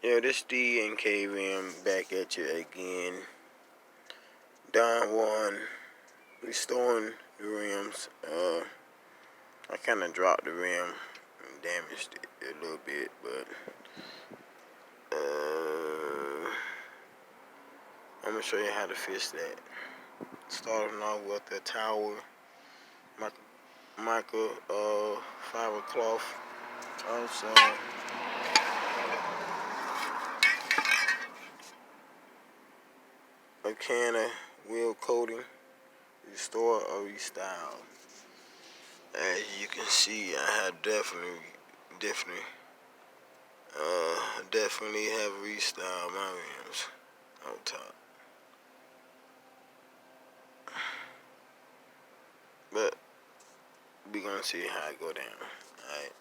Yeah, this D&K Rim back at you again. Don one, restoring the rims. I kind of dropped the rim and damaged it a little bit, but I'm gonna show you how to fix that. Starting off with the towel, micro fiber cloth. Also, a can of wheel coating, restore or restyle. As you can see, I have definitely have restyled my rims on top. But we gonna see how it go down. Alright.